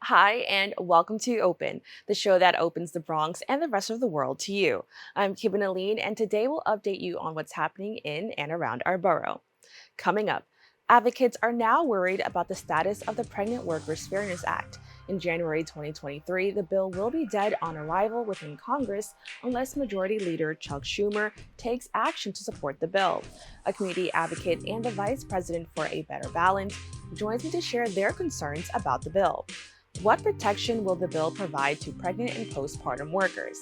Hi, and welcome to Open, the show that opens the Bronx and the rest of the world to you. I'm Kibin Alleyne, and today we'll update you on what's happening in and around our borough. Coming up, advocates are now worried about the status of the Pregnant Workers Fairness Act. In January 2023, the bill will be dead on arrival within Congress unless Majority Leader Chuck Schumer takes action to support the bill. A community advocate and the Vice President for a Better Balance joins me to share their concerns about the bill. What protection will the bill provide to pregnant and postpartum workers?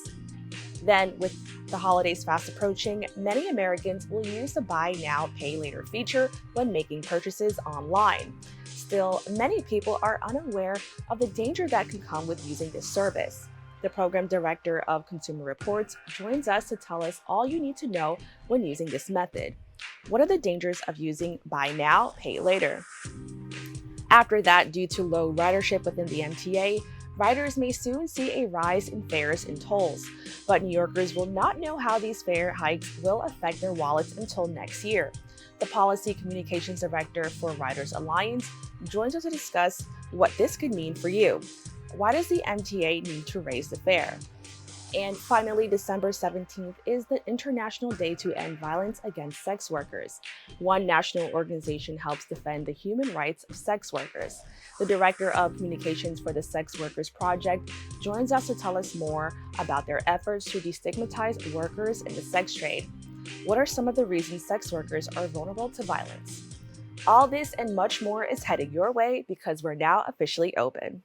Then, with the holidays fast approaching, many Americans will use the Buy Now, Pay Later feature when making purchases online. Still, many people are unaware of the danger that can come with using this service. The program director of Consumer Reports joins us to tell us all you need to know when using this method. What are the dangers of using Buy Now, Pay Later? After that, due to low ridership within the MTA, riders may soon see a rise in fares and tolls, but New Yorkers will not know how these fare hikes will affect their wallets until next year. The Policy Communications Director for Riders Alliance joins us to discuss what this could mean for you. Why does the MTA need to raise the fare? And finally, December 17th is the International Day to End Violence Against Sex Workers. One national organization helps defend the human rights of sex workers. The Director of Communications for the Sex Workers Project joins us to tell us more about their efforts to destigmatize workers in the sex trade. What are some of the reasons sex workers are vulnerable to violence? All this and much more is headed your way because we're now officially open.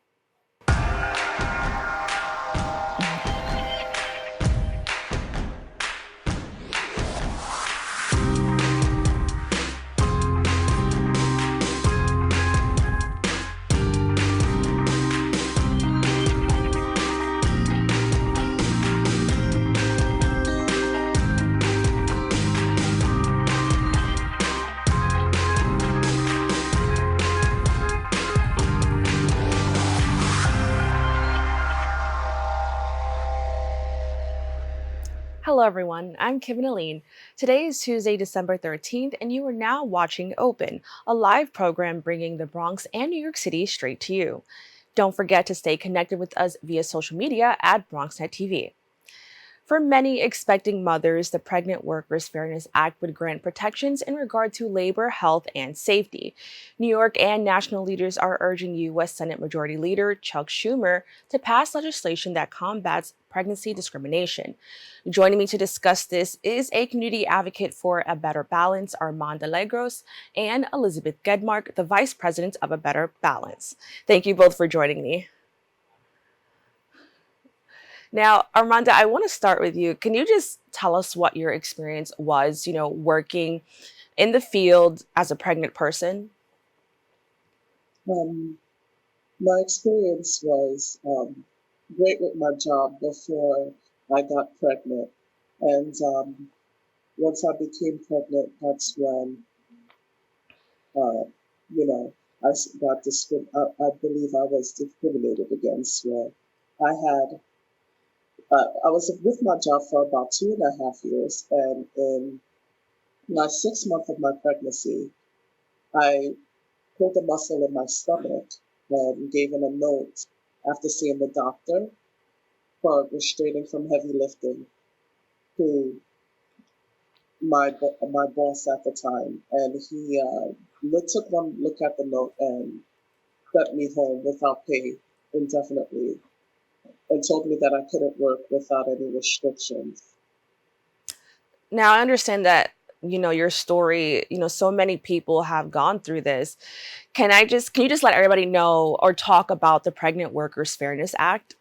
Hello, everyone. I'm Kibin Alleyne. Today is Tuesday, December 13th, and you are now watching Open, a live program bringing the Bronx and New York City straight to you. Don't forget to stay connected with us via social media at BronxNet TV. For many expecting mothers, the Pregnant Workers Fairness Act would grant protections in regard to labor, health, and safety. New York and national leaders are urging U.S. Senate Majority Leader Chuck Schumer to pass legislation that combats pregnancy discrimination. Joining me to discuss this is a community advocate for a better balance, Armanda Legros, and Elizabeth Gedmark, the Vice President of A Better Balance. Thank you both for joining me. Now, Armanda, I want to start with you. Can you just tell us what your experience was, working in the field as a pregnant person? Um, my experience was great with my job before I got pregnant. And once I became pregnant, that's when, uh, you know, I believe I was discriminated against. Where I had, I was with my job for about 2.5 years, and in my 6th month of my pregnancy, I pulled a muscle in my stomach and gave him a note after seeing the doctor for restraining from heavy lifting to my boss at the time, and he took one look at the note and sent me home without pay indefinitely, and told me that I couldn't work without any restrictions. Now, I understand that, your story, so many people have gone through this. Can you just let everybody know or talk about the Pregnant Workers Fairness Act?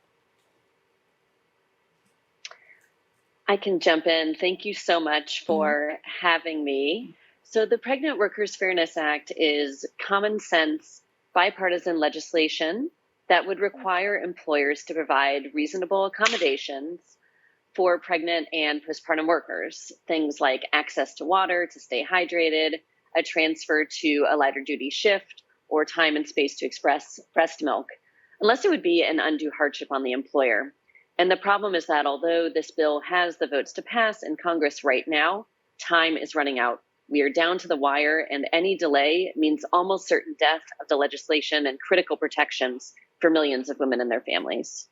I can jump in. Thank you so much for having me. So the Pregnant Workers Fairness Act is common sense, bipartisan legislation that would require employers to provide reasonable accommodations for pregnant and postpartum workers. Things like access to water to stay hydrated, a transfer to a lighter duty shift, or time and space to express breast milk, unless it would be an undue hardship on the employer. And the problem is that although this bill has the votes to pass in Congress right now, time is running out. We are down to the wire, and any delay means almost certain death of the legislation and critical protections for millions of women and their families.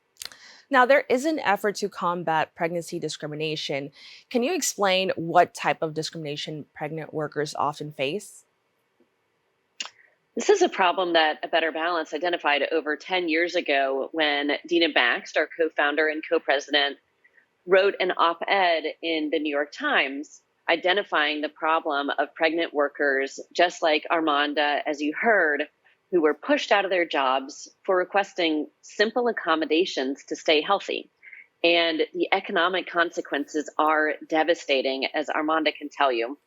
Now, there is an effort to combat pregnancy discrimination. Can you explain what type of discrimination pregnant workers often face? This is a problem that A Better Balance identified over 10 years ago when Dina Baxt, our co-founder and co-president, wrote an op-ed in the New York Times identifying the problem of pregnant workers, just like Armanda, as you heard, who were pushed out of their jobs for requesting simple accommodations to stay healthy. And the economic consequences are devastating, as Armanda can tell you.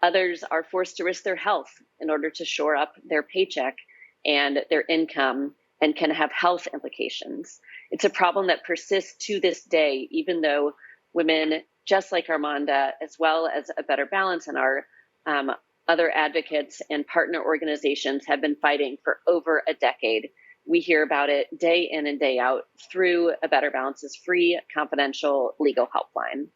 Others are forced to risk their health in order to shore up their paycheck and their income and can have health implications. It's a problem that persists to this day, even though women just like Armanda, as well as A Better Balance and our other advocates and partner organizations have been fighting for over a decade. We hear about it day in and day out through A Better Balance's free, confidential legal helpline.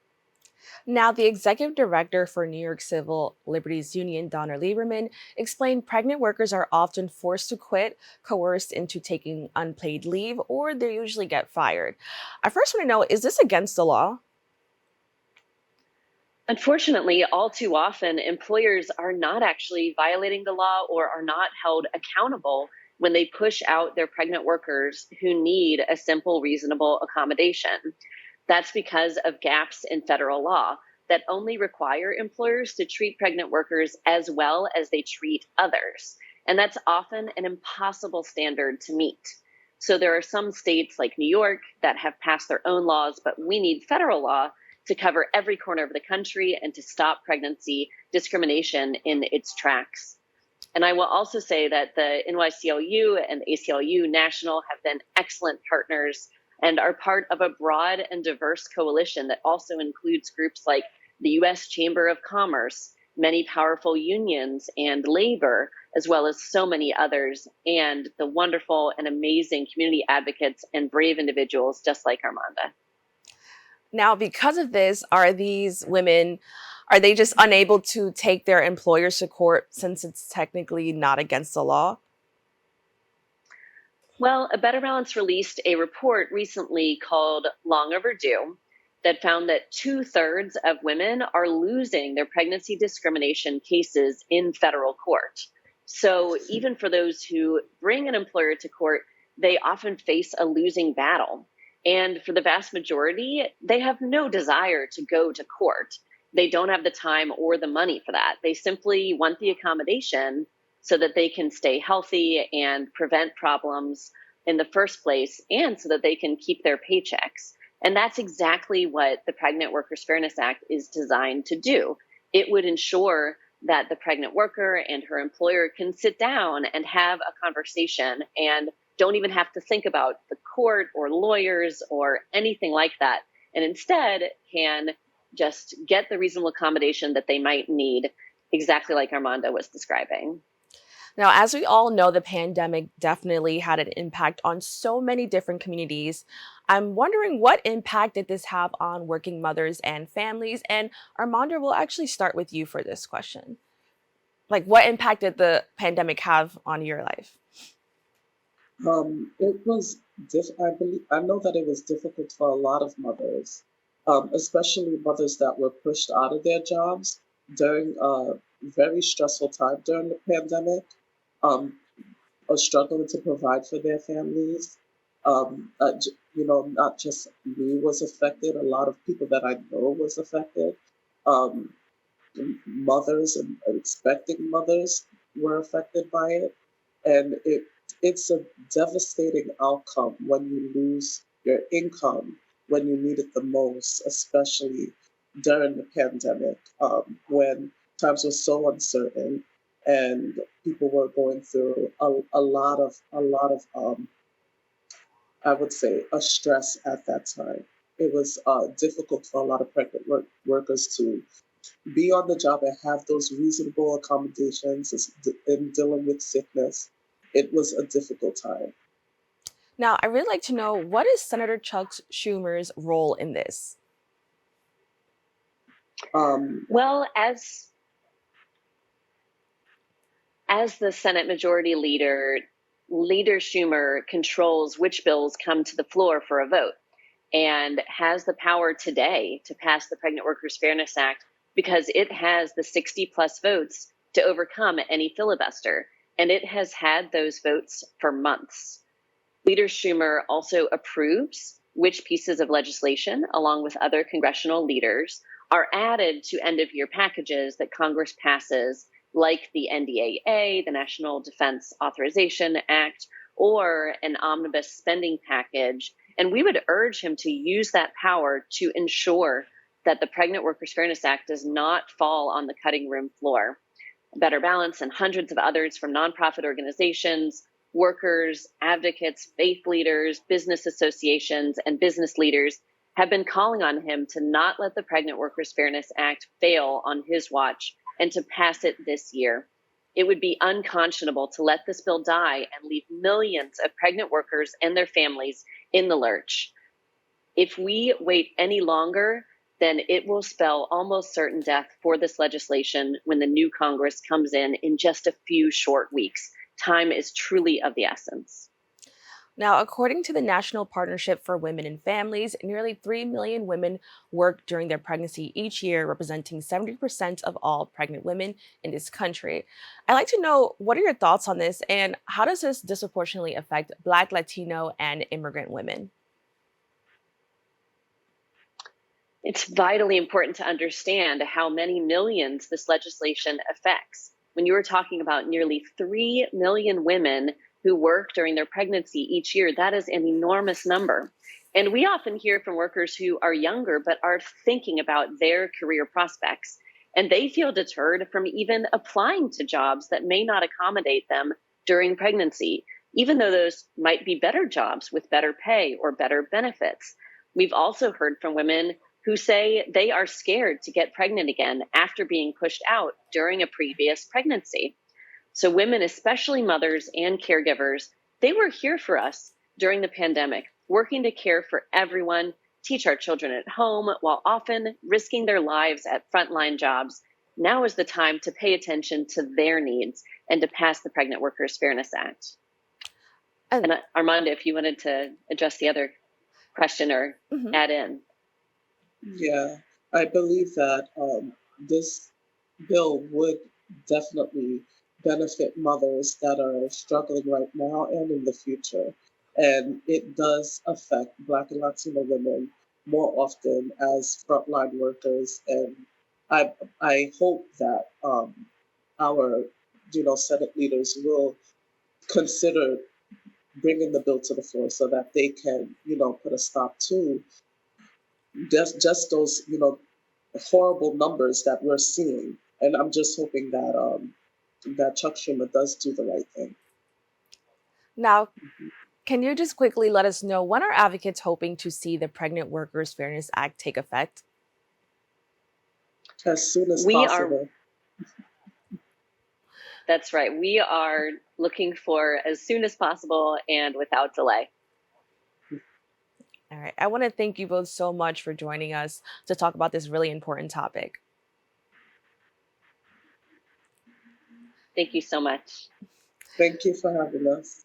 Now, the executive director for New York Civil Liberties Union, Donna Lieberman, explained pregnant workers are often forced to quit, coerced into taking unpaid leave, or they usually get fired. I first want to know, is this against the law? Unfortunately, all too often, employers are not actually violating the law or are not held accountable when they push out their pregnant workers who need a simple, reasonable accommodation. That's because of gaps in federal law that only require employers to treat pregnant workers as well as they treat others. And that's often an impossible standard to meet. So there are some states like New York that have passed their own laws, but we need federal law to cover every corner of the country and to stop pregnancy discrimination in its tracks. And I will also say that the NYCLU and the ACLU National have been excellent partners and are part of a broad and diverse coalition that also includes groups like the U.S. Chamber of Commerce, many powerful unions and labor, as well as so many others, and the wonderful and amazing community advocates and brave individuals just like Armanda. Now, because of this, are these women, are they just unable to take their employers to court since it's technically not against the law? Well, A Better Balance released a report recently called Long Overdue that found that 2/3 of women are losing their pregnancy discrimination cases in federal court. So even for those who bring an employer to court, they often face a losing battle. And for the vast majority, they have no desire to go to court. They don't have the time or the money for that. They simply want the accommodation so that they can stay healthy and prevent problems in the first place, and so that they can keep their paychecks. And that's exactly what the Pregnant Workers Fairness Act is designed to do. It would ensure that the pregnant worker and her employer can sit down and have a conversation and don't even have to think about the court or lawyers or anything like that, and instead can just get the reasonable accommodation that they might need, exactly like Armanda was describing. Now, as we all know, the pandemic definitely had an impact on so many different communities. I'm wondering, what impact did this have on working mothers and families? And Armanda, will actually start with you for this question. Like, what impact did the pandemic have on your life? It was I know that it was difficult for a lot of mothers, especially mothers that were pushed out of their jobs during a very stressful time during the pandemic, um, are struggling to provide for their families. Not just me was affected; a lot of people that I know was affected. Um, Mothers and expecting mothers were affected by it, and it's a devastating outcome when you lose your income when you need it the most, especially during the pandemic, when times were so uncertain and people were going through a lot of I would say a stress at that time. It was difficult for a lot of pregnant workers to be on the job and have those reasonable accommodations in dealing with sickness. It was a difficult time. Now, I really like to know, what is Senator Chuck Schumer's role in this? Well, as the Senate Majority Leader, Leader Schumer controls which bills come to the floor for a vote and has the power today to pass the Pregnant Workers Fairness Act because it has the 60 plus votes to overcome any filibuster. And it has had those votes for months. Leader Schumer also approves which pieces of legislation, along with other congressional leaders, are added to end-of-year packages that Congress passes, like the NDAA, the National Defense Authorization Act, or an omnibus spending package. And we would urge him to use that power to ensure that the Pregnant Workers Fairness Act does not fall on the cutting room floor. Better Balance and hundreds of others from nonprofit organizations, workers, advocates, faith leaders, business associations, and business leaders have been calling on him to not let the Pregnant Workers Fairness Act fail on his watch and to pass it this year. It would be unconscionable to let this bill die and leave millions of pregnant workers and their families in the lurch. If we wait any longer, then it will spell almost certain death for this legislation when the new Congress comes in just a few short weeks. Time is truly of the essence. Now, according to the National Partnership for Women and Families, nearly 3 million women work during their pregnancy each year, representing 70% of all pregnant women in this country. I'd like to know, what are your thoughts on this, and how does this disproportionately affect Black, Latino, and immigrant women? It's vitally important to understand how many millions this legislation affects. When you were talking about nearly 3 million women who work during their pregnancy each year, that is an enormous number. And we often hear from workers who are younger but are thinking about their career prospects. And they feel deterred from even applying to jobs that may not accommodate them during pregnancy, even though those might be better jobs with better pay or better benefits. We've also heard from women who say they are scared to get pregnant again after being pushed out during a previous pregnancy. So women, especially mothers and caregivers, they were here for us during the pandemic, working to care for everyone, teach our children at home, while often risking their lives at frontline jobs. Now is the time to pay attention to their needs and to pass the Pregnant Workers Fairness Act. And Armanda, if you wanted to address the other question or add in. Yeah, I believe that this bill would definitely benefit mothers that are struggling right now and in the future. And it does affect Black and Latino women more often as frontline workers. And I hope that our, Senate leaders will consider bringing the bill to the floor so that they can, put a stop to just those, horrible numbers that we're seeing. And I'm just hoping that that Chuck Schumer does do the right thing. Now, can you just quickly let us know, when are advocates hoping to see the Pregnant Workers Fairness Act take effect? As soon as possible. That's right. We are looking for as soon as possible and without delay. All right. I want to thank you both so much for joining us to talk about this really important topic. Thank you so much. Thank you for having us.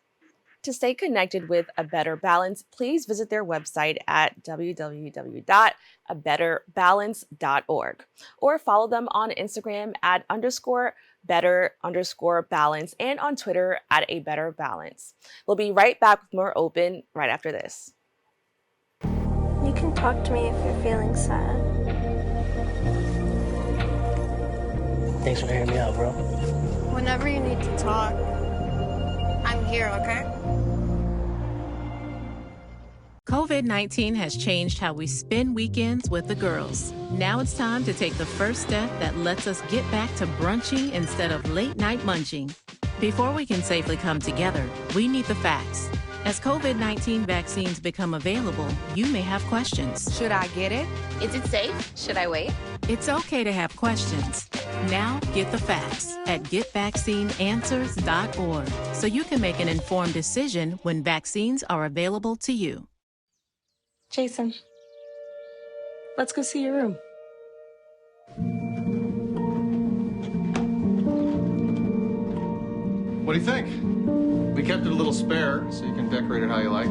To stay connected with A Better Balance, please visit their website at www.abetterbalance.org or follow them on Instagram at _better_balance and on Twitter at A Better Balance. We'll be right back with more Open right after this. You can talk to me if you're feeling sad. Thanks for hearing me out, bro. Whenever you need to talk, I'm here, okay? COVID-19 has changed how we spend weekends with the girls. Now it's time to take the first step that lets us get back to brunching instead of late-night munching. Before we can safely come together, we need the facts. As COVID-19 vaccines become available, you may have questions. Should I get it? Is it safe? Should I wait? It's okay to have questions. Now get the facts at getvaccineanswers.org so you can make an informed decision when vaccines are available to you. Jason, let's go see your room. What do you think? We kept it a little spare, so you can decorate it how you like.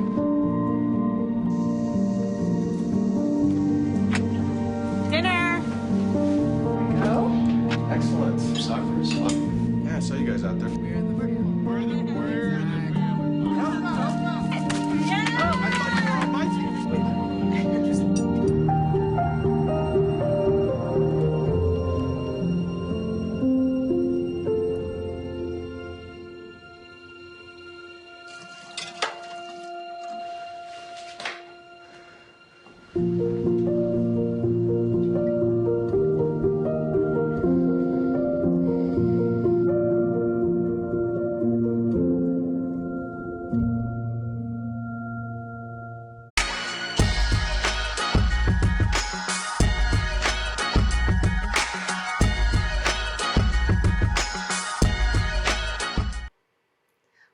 Dinner! Go. Excellent. Sorry for this one. Yeah, I saw you guys out there.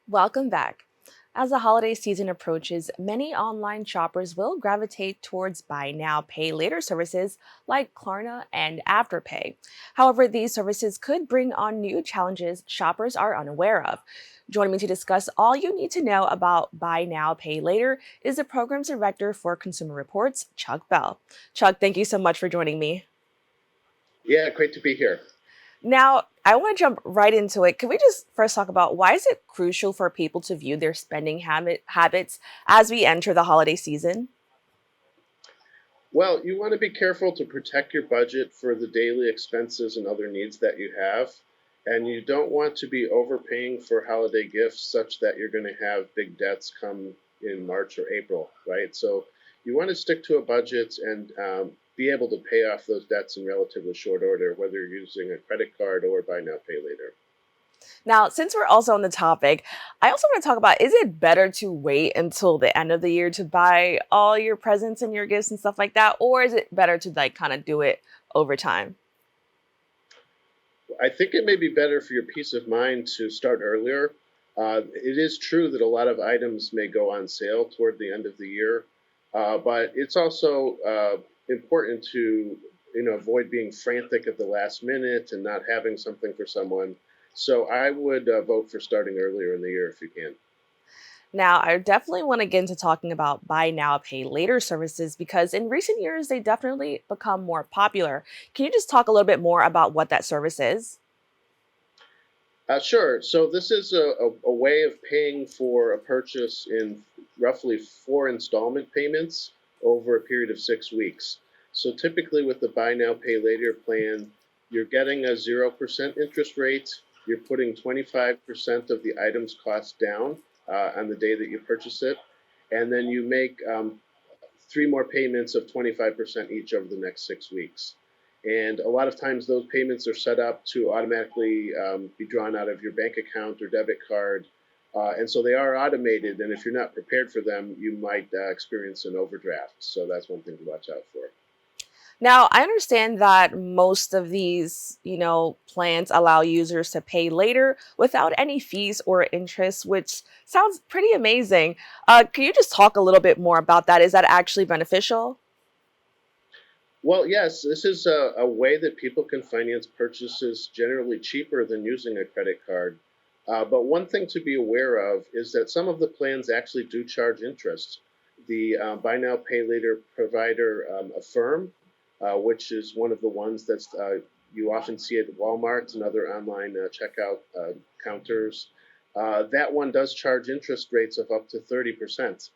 Welcome back. As the holiday season approaches, many online shoppers will gravitate towards buy now, pay later services like Klarna and Afterpay. However, these services could bring on new challenges shoppers are unaware of. Joining me to discuss all you need to know about buy now, pay later is the program's director for Consumer Reports, Chuck Bell. Chuck, thank you so much for joining me. Yeah, great to be here. Now, I want to jump right into it. Can we just first talk about why is it crucial for people to view their spending habits as we enter the holiday season? Well, you want to be careful to protect your budget for the daily expenses and other needs that you have. And you don't want to be overpaying for holiday gifts such that you're going to have big debts come in March or April, right? So you want to stick to a budget and be able to pay off those debts in relatively short order, whether you're using a credit card or buy now, pay later. Now, since we're also on the topic, I also want to talk about, is it better to wait until the end of the year to buy all your presents and your gifts and stuff like that? Or is it better to kind of do it over time? I think it may be better for your peace of mind to start earlier. It is true that a lot of items may go on sale toward the end of the year, but it's also important to avoid being frantic at the last minute and not having something for someone. So I would vote for starting earlier in the year if you can. Now, I definitely want to get into talking about buy now, pay later services because in recent years, they definitely become more popular. Can you just talk a little bit more about what that service is? Sure. So this is a way of paying for a purchase in roughly 4 installment payments over a period of 6 weeks. So typically with the buy now, pay later plan, you're getting a 0% interest rate. You're putting 25% of the item's cost down on the day that you purchase it. And then you make 3 more payments of 25% each over the next 6 weeks. And a lot of times those payments are set up to automatically be drawn out of your bank account or debit card. And so they are automated. And if you're not prepared for them, you might experience an overdraft. So that's one thing to watch out for. Now, I understand that most of these, plans allow users to pay later without any fees or interest, which sounds pretty amazing. Can you just talk a little bit more about that? Is that actually beneficial? Well, yes, this is a way that people can finance purchases generally cheaper than using a credit card. But one thing to be aware of is that some of the plans actually do charge interest. The buy now, pay later provider, Affirm, which is one of the ones that's you often see at Walmart and other online checkout counters. That one does charge interest rates of up to 30%.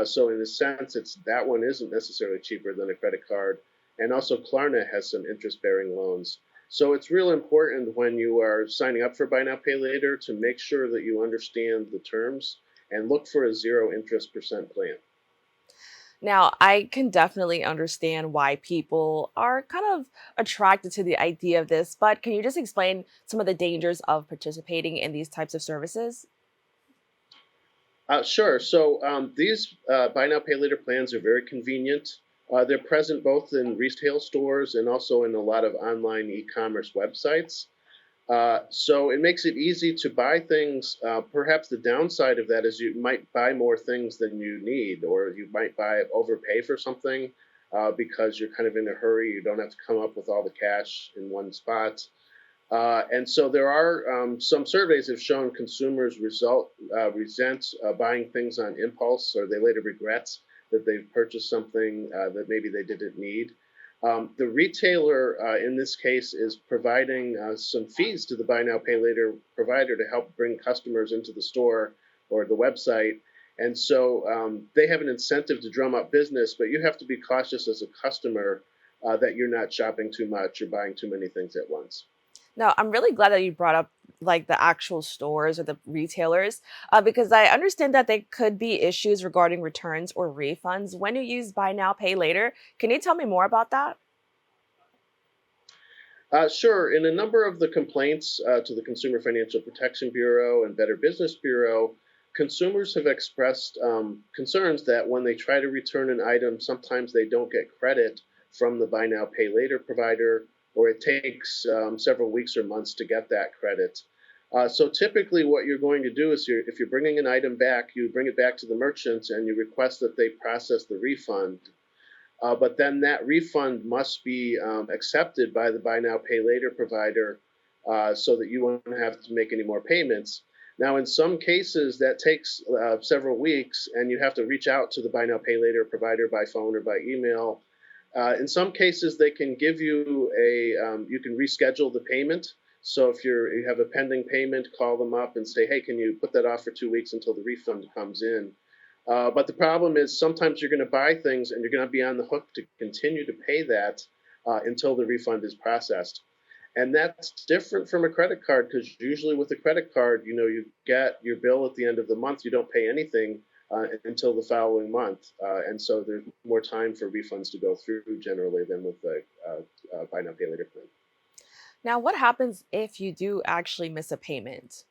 So in a sense, that one isn't necessarily cheaper than a credit card. And also Klarna has some interest-bearing loans. So it's real important when you are signing up for buy now, pay later to make sure that you understand the terms and look for a 0% interest plan. Now, I can definitely understand why people are kind of attracted to the idea of this, but can you just explain some of the dangers of participating in these types of services? Sure. So these buy now, pay later plans are very convenient. They're present both in retail stores and also in a lot of online e-commerce websites. So it makes it easy to buy things. Perhaps the downside of that is you might buy more things than you need, or you might overpay for something because you're kind of in a hurry. You don't have to come up with all the cash in one spot. And so there are some surveys have shown consumers resent buying things on impulse, or they later regret that they've purchased something that maybe they didn't need. The retailer in this case is providing some fees to the buy now, pay later provider to help bring customers into the store or the website. And so they have an incentive to drum up business, but you have to be cautious as a customer that you're not shopping too much or buying too many things at once. Now, I'm really glad that you brought up like the actual stores or the retailers, because I understand that there could be issues regarding returns or refunds when you use buy now, pay later. Can you tell me more about that? Sure. In a number of the complaints to the Consumer Financial Protection Bureau and Better Business Bureau, consumers have expressed concerns that when they try to return an item, sometimes they don't get credit from the buy now, pay later provider, or it takes several weeks or months to get that credit. So typically what you're going to do is if you're bringing an item back, you bring it back to the merchant and you request that they process the refund. But then that refund must be accepted by the buy now, pay later provider so that you won't have to make any more payments. Now, in some cases, that takes several weeks, and you have to reach out to the buy now, pay later provider by phone or by email. In some cases, they can give you you can reschedule the payment. So if you have a pending payment, call them up and say, hey, can you put that off for 2 weeks until the refund comes in? But the problem is sometimes you're going to buy things and you're going to be on the hook to continue to pay that until the refund is processed. And that's different from a credit card, because usually with a credit card, you get your bill at the end of the month. You don't pay anything until the following month. And so there's more time for refunds to go through generally than with the buy now, pay later plan. Now, what happens if you do actually miss a payment?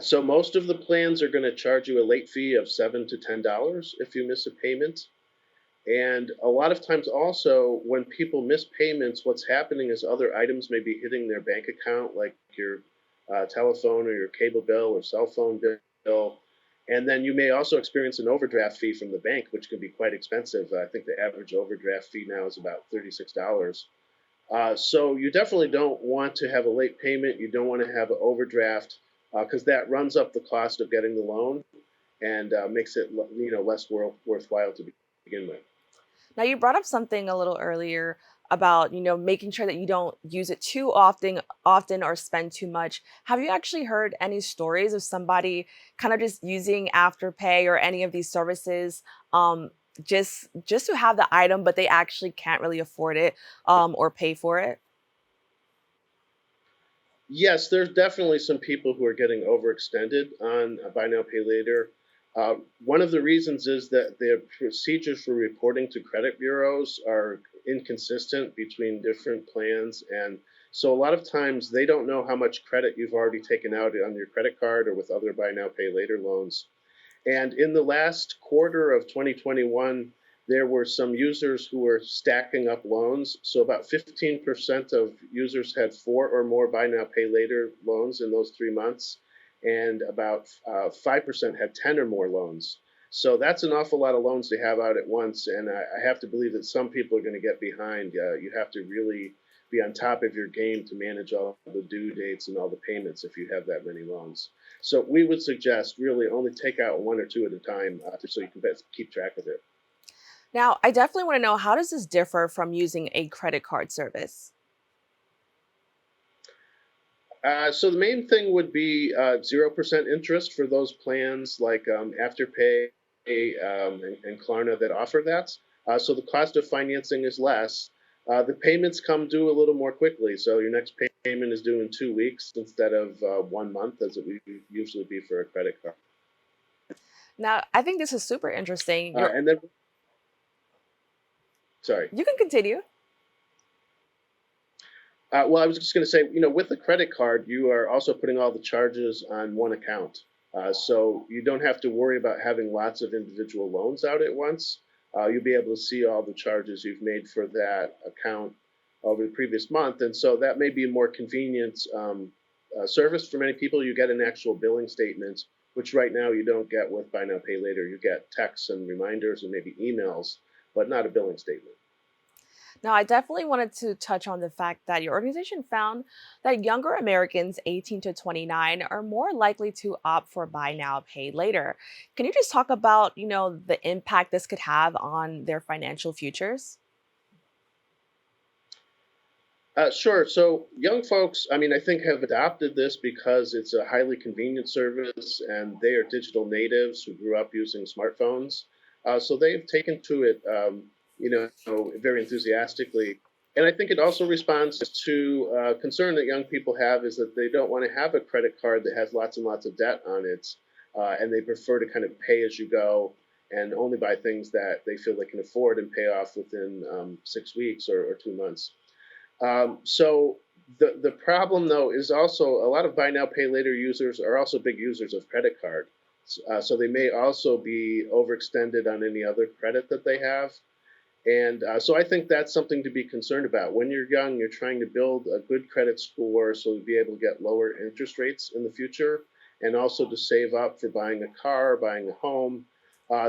So most of the plans are going to charge you a late fee of $7 to $10 if you miss a payment. And a lot of times also when people miss payments, what's happening is other items may be hitting their bank account, like your telephone or your cable bill or cell phone bill. And then you may also experience an overdraft fee from the bank, which can be quite expensive. I think the average overdraft fee now is about $36. So you definitely don't want to have a late payment. You don't want to have an overdraft because that runs up the cost of getting the loan and makes it less worthwhile to begin with. Now, you brought up something a little earlier about, making sure that you don't use it too often or spend too much. Have you actually heard any stories of somebody kind of just using Afterpay or any of these services just to have the item, but they actually can't really afford it or pay for it? Yes, there's definitely some people who are getting overextended on buy now, pay later. One of the reasons is that the procedures for reporting to credit bureaus are inconsistent between different plans. And so a lot of times they don't know how much credit you've already taken out on your credit card or with other buy now, pay later loans. And in the last quarter of 2021, there were some users who were stacking up loans. So about 15% of users had 4 or more buy now, pay later loans in those 3 months. And about 5% had 10 or more loans. So that's an awful lot of loans to have out at once. And I have to believe that some people are going to get behind. You have to really be on top of your game to manage all the due dates and all the payments if you have that many loans. So we would suggest really only take out 1 or 2 at a time so you can best keep track of it. Now, I definitely want to know, how does this differ from using a credit card service? So the main thing would be 0% interest for those plans like Afterpay and Klarna that offer that. So the cost of financing is less. The payments come due a little more quickly. So your next payment is due in 2 weeks instead of 1 month, as it would usually be for a credit card. Now, I think this is super interesting. And then, sorry. You can continue. Well, I was just going to say, with the credit card, you are also putting all the charges on one account. So you don't have to worry about having lots of individual loans out at once. You'll be able to see all the charges you've made for that account over the previous month. And so that may be a more convenient service for many people. You get an actual billing statement, which right now you don't get with buy now, pay later. You get texts and reminders and maybe emails, but not a billing statement. Now, I definitely wanted to touch on the fact that your organization found that younger Americans 18 to 29 are more likely to opt for buy now, pay later. Can you just talk about, the impact this could have on their financial futures? Sure. So young folks, I think, have adopted this because it's a highly convenient service and they are digital natives who grew up using smartphones. So they've taken to it, very enthusiastically. And I think it also responds to concern that young people have is that they don't want to have a credit card that has lots and lots of debt on it. And they prefer to kind of pay as you go and only buy things that they feel they can afford and pay off within 6 weeks or 2 months. So the problem, though, is also a lot of buy now, pay later users are also big users of credit card. So they may also be overextended on any other credit that they have. And so I think that's something to be concerned about. When you're young, you're trying to build a good credit score so you'll be able to get lower interest rates in the future and also to save up for buying a car, buying a home.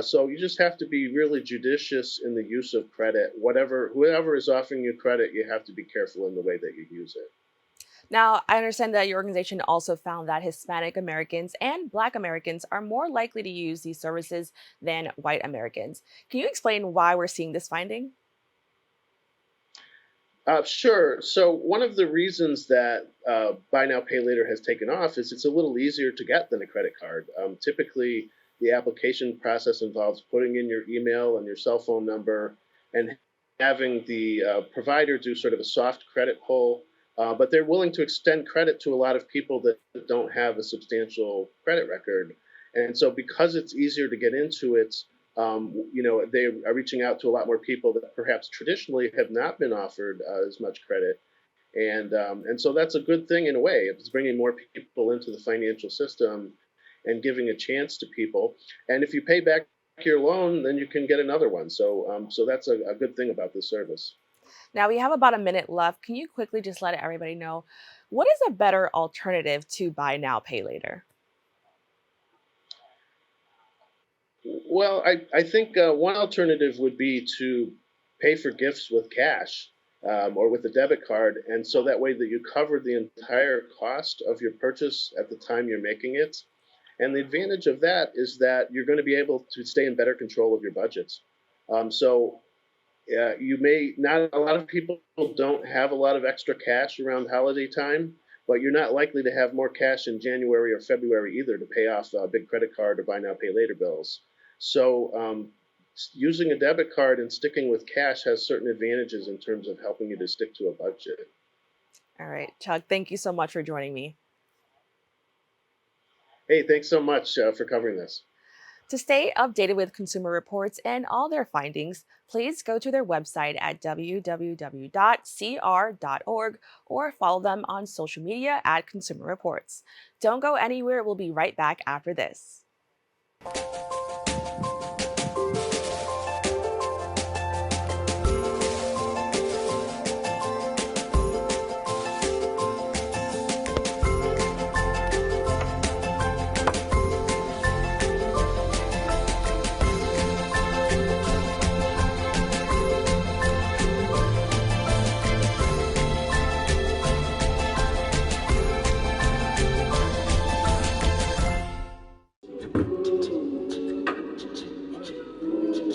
So you just have to be really judicious in the use of credit. Whoever is offering you credit, you have to be careful in the way that you use it. Now, I understand that your organization also found that Hispanic Americans and Black Americans are more likely to use these services than white Americans. Can you explain why we're seeing this finding? Sure. So one of the reasons that buy now, pay later has taken off is it's a little easier to get than a credit card. Typically, the application process involves putting in your email and your cell phone number and having the provider do sort of a soft credit pull. But they're willing to extend credit to a lot of people that don't have a substantial credit record. And so because it's easier to get into it, they are reaching out to a lot more people that perhaps traditionally have not been offered as much credit. And so that's a good thing in a way. It's bringing more people into the financial system and giving a chance to people. And if you pay back your loan, then you can get another one. So that's a good thing about this service. Now, we have about a minute left. Can you quickly just let everybody know what is a better alternative to buy now, pay later? Well, I think one alternative would be to pay for gifts with cash or with a debit card. And so that way that you cover the entire cost of your purchase at the time you're making it. And the advantage of that is that you're going to be able to stay in better control of your budgets. You may not, a lot of people don't have a lot of extra cash around holiday time, but you're not likely to have more cash in January or February either to pay off a big credit card or buy now, pay later bills. So using a debit card and sticking with cash has certain advantages in terms of helping you to stick to a budget. All right, Chuck, thank you so much for joining me. Hey, thanks so much for covering this. To stay updated with Consumer Reports and all their findings, please go to their website at www.cr.org or follow them on social media at Consumer Reports. Don't go anywhere. We'll be right back after this.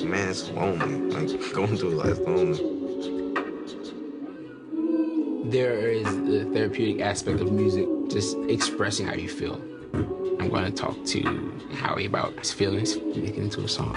Man, it's lonely. Like, going through life lonely. There is the therapeutic aspect of music, just expressing how you feel. I'm going to talk to Howie about his feelings, make it into a song.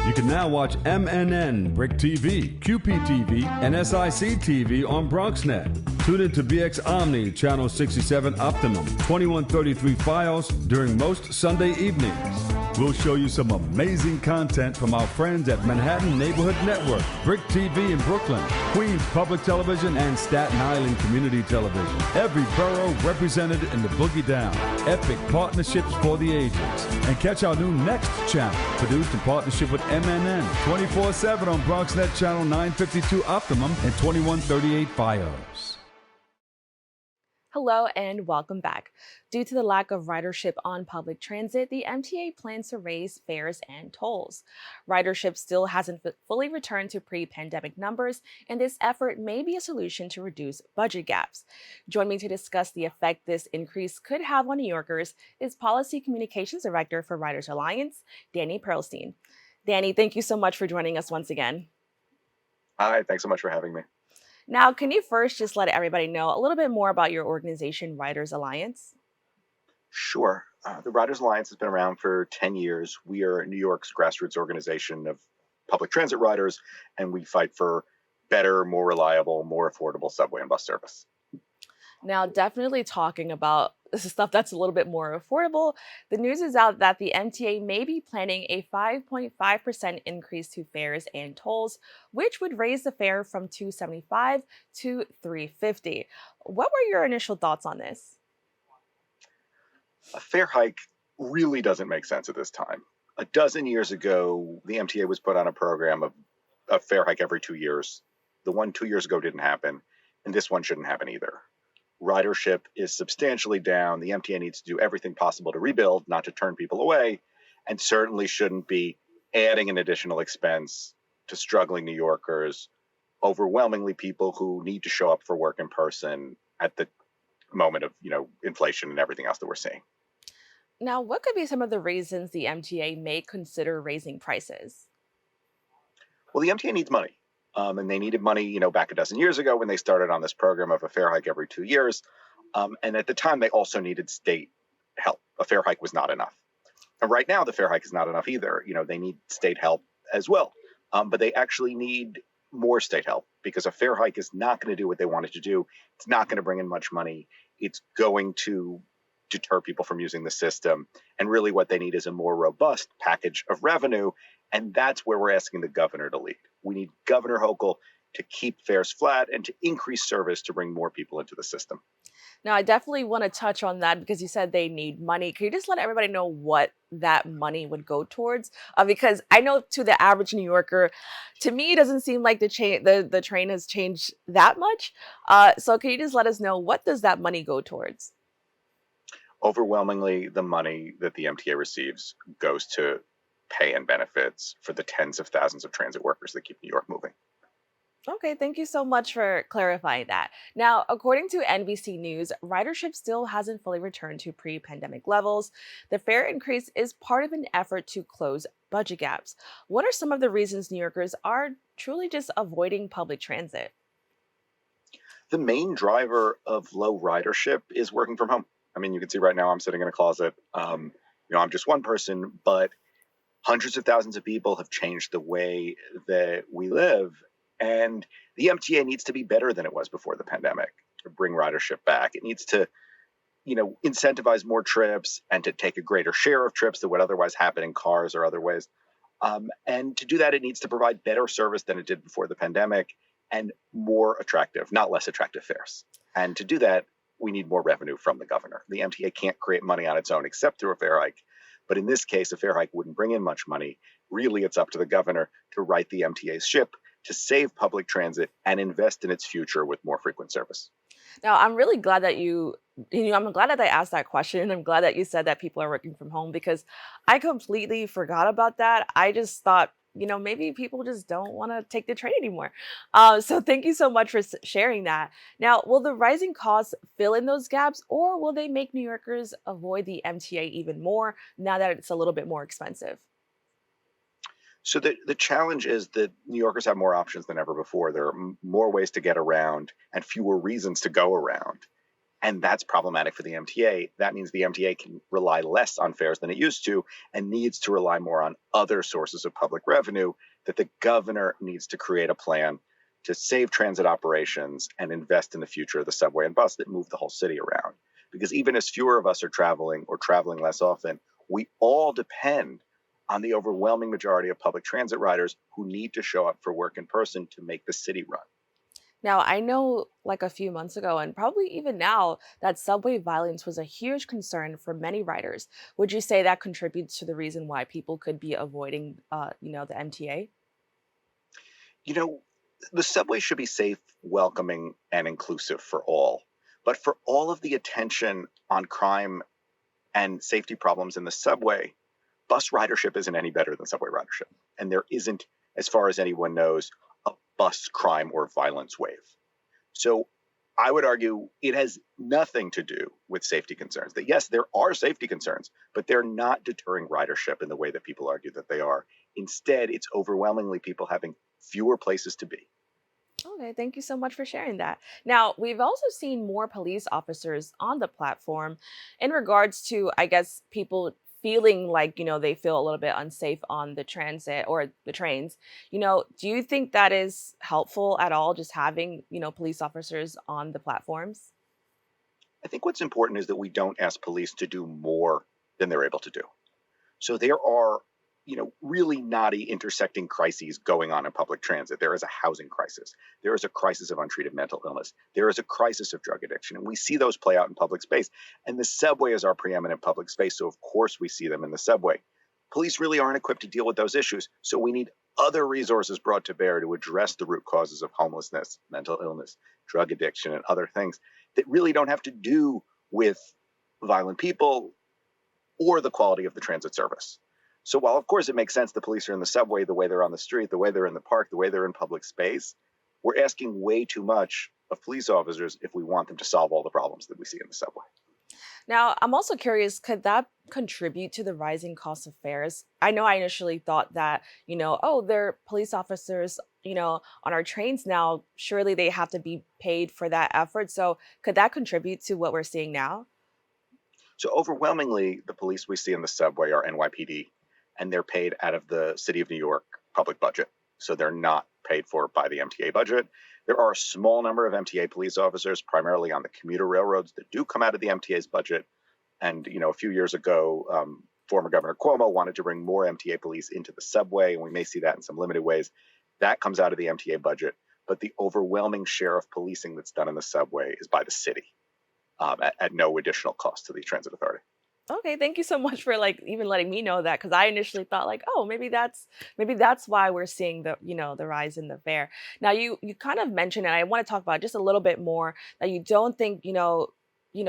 You can now watch MNN, Brick TV, QPTV, and SIC TV on BronxNet. Tune in to BX Omni, Channel 67 Optimum, 2133 Files during most Sunday evenings. We'll show you some amazing content from our friends at Manhattan Neighborhood Network, Brick TV in Brooklyn, Queens Public Television, and Staten Island Community Television. Every borough represented in the Boogie Down. Epic partnerships for the ages. And catch our new Next channel, produced in partnership with MNN, 24/7 on BronxNet Channel 952 Optimum and 2138 Fios. Hello and welcome back. Due to the lack of ridership on public transit, the MTA plans to raise fares and tolls. Ridership still hasn't fully returned to pre pandemic numbers, and this effort may be a solution to reduce budget gaps. Join me to discuss the effect this increase could have on New Yorkers is Policy Communications Director for Riders Alliance, Danny Pearlstein. Danny, thank you so much for joining us once again. Hi, thanks so much for having me. Now, can you first just let everybody know a little bit more about your organization, Riders Alliance? Sure. The Riders Alliance has been around for 10 years. We are New York's grassroots organization of public transit riders, and we fight for better, more reliable, more affordable subway and bus service. Now, definitely talking about stuff that's a little bit more affordable, the news is out that the MTA may be planning a 5.5% increase to fares and tolls, which would raise the fare from $275 to $350. What were your initial thoughts on this? A fare hike really doesn't make sense at this time. A dozen years ago, the MTA was put on a program of a fare hike every 2 years. The one 2 years ago didn't happen, and this one shouldn't happen either. Ridership is substantially down. The MTA needs to do everything possible to rebuild, not to turn people away, and certainly shouldn't be adding an additional expense to struggling New Yorkers, overwhelmingly people who need to show up for work in person at the moment of, inflation and everything else that we're seeing. Now, what could be some of the reasons the MTA may consider raising prices? Well, the MTA needs money. And they needed money, back a dozen years ago when they started on this program of a fare hike every 2 years. And at the time, they also needed state help. A fare hike was not enough. And right now, the fare hike is not enough either. They need state help as well. But they actually need more state help because a fare hike is not going to do what they wanted to do. It's not going to bring in much money. It's going to deter people from using the system. And really what they need is a more robust package of revenue. And that's where we're asking the governor to lead. We need Governor Hochul to keep fares flat and to increase service to bring more people into the system. Now, I definitely want to touch on that because you said they need money. Can you just let everybody know what that money would go towards? Because I know to the average New Yorker, to me, it doesn't seem like the train has changed that much. So can you just let us know what does that money go towards? Overwhelmingly, the money that the MTA receives goes to pay and benefits for the tens of thousands of transit workers that keep New York moving. Okay, thank you so much for clarifying that. Now, according to NBC News, ridership still hasn't fully returned to pre-pandemic levels. The fare increase is part of an effort to close budget gaps. What are some of the reasons New Yorkers are truly just avoiding public transit? The main driver of low ridership is working from home. I mean, you can see right now I'm sitting in a closet. I'm just one person, but hundreds of thousands of people have changed the way that we live. And the MTA needs to be better than it was before the pandemic to bring ridership back. It needs to, incentivize more trips and to take a greater share of trips that would otherwise happen in cars or other ways. And to do that, it needs to provide better service than it did before the pandemic and more attractive, not less attractive fares. And to do that, we need more revenue from the governor. The MTA can't create money on its own except through a fare hike. But in this case, a fare hike wouldn't bring in much money. Really, it's up to the governor to right the MTA's ship, to save public transit and invest in its future with more frequent service. Now, I'm really glad that I'm glad that I asked that question. I'm glad that you said that people are working from home because I completely forgot about that. I just thought, maybe people just don't want to take the train anymore. So thank you so much for sharing that. Now, will the rising costs fill in those gaps or will they make New Yorkers avoid the MTA even more now that it's a little bit more expensive? So the challenge is that New Yorkers have more options than ever before. There are more ways to get around and fewer reasons to go around. And that's problematic for the MTA. That means the MTA can rely less on fares than it used to and needs to rely more on other sources of public revenue, that the governor needs to create a plan to save transit operations and invest in the future of the subway and bus that move the whole city around. Because even as fewer of us are traveling or traveling less often, we all depend on the overwhelming majority of public transit riders who need to show up for work in person to make the city run. Now, I know like a few months ago, and probably even now, that subway violence was a huge concern for many riders. Would you say that contributes to the reason why people could be avoiding, the MTA? The subway should be safe, welcoming, and inclusive for all. But for all of the attention on crime and safety problems in the subway, bus ridership isn't any better than subway ridership. And there isn't, as far as anyone knows, a bus crime or violence wave. So I would argue it has nothing to do with safety concerns. That yes, there are safety concerns, but they're not deterring ridership in the way that people argue that they are. Instead, it's overwhelmingly people having fewer places to be. Okay, thank you so much for sharing that. Now, we've also seen more police officers on the platform in regards to, I guess, people feeling like, they feel a little bit unsafe on the transit or the trains. Do you think that is helpful at all, just having, police officers on the platforms? I think what's important is that we don't ask police to do more than they're able to do. So there are, really knotty intersecting crises going on in public transit. There is a housing crisis. There is a crisis of untreated mental illness. There is a crisis of drug addiction. And we see those play out in public space. And the subway is our preeminent public space. So of course we see them in the subway. Police really aren't equipped to deal with those issues. So we need other resources brought to bear to address the root causes of homelessness, mental illness, drug addiction, and other things that really don't have to do with violent people or the quality of the transit service. So while, of course, it makes sense the police are in the subway, the way they're on the street, the way they're in the park, the way they're in public space, we're asking way too much of police officers if we want them to solve all the problems that we see in the subway. Now, I'm also curious, could that contribute to the rising cost of fares? I know I initially thought that, they're police officers, on our trains now, surely they have to be paid for that effort. So could that contribute to what we're seeing now? So overwhelmingly, the police we see in the subway are NYPD, and they're paid out of the City of New York public budget. So they're not paid for by the MTA budget. There are a small number of MTA police officers, primarily on the commuter railroads, that do come out of the MTA's budget. And, a few years ago, former Governor Cuomo wanted to bring more MTA police into the subway, and we may see that in some limited ways. That comes out of the MTA budget. But the overwhelming share of policing that's done in the subway is by the city at no additional cost to the transit authority. Okay, thank you so much for even letting me know that, because I initially thought oh, maybe that's why we're seeing the rise in the fare. Now you kind of mentioned, and I want to talk about just a little bit more, that you don't think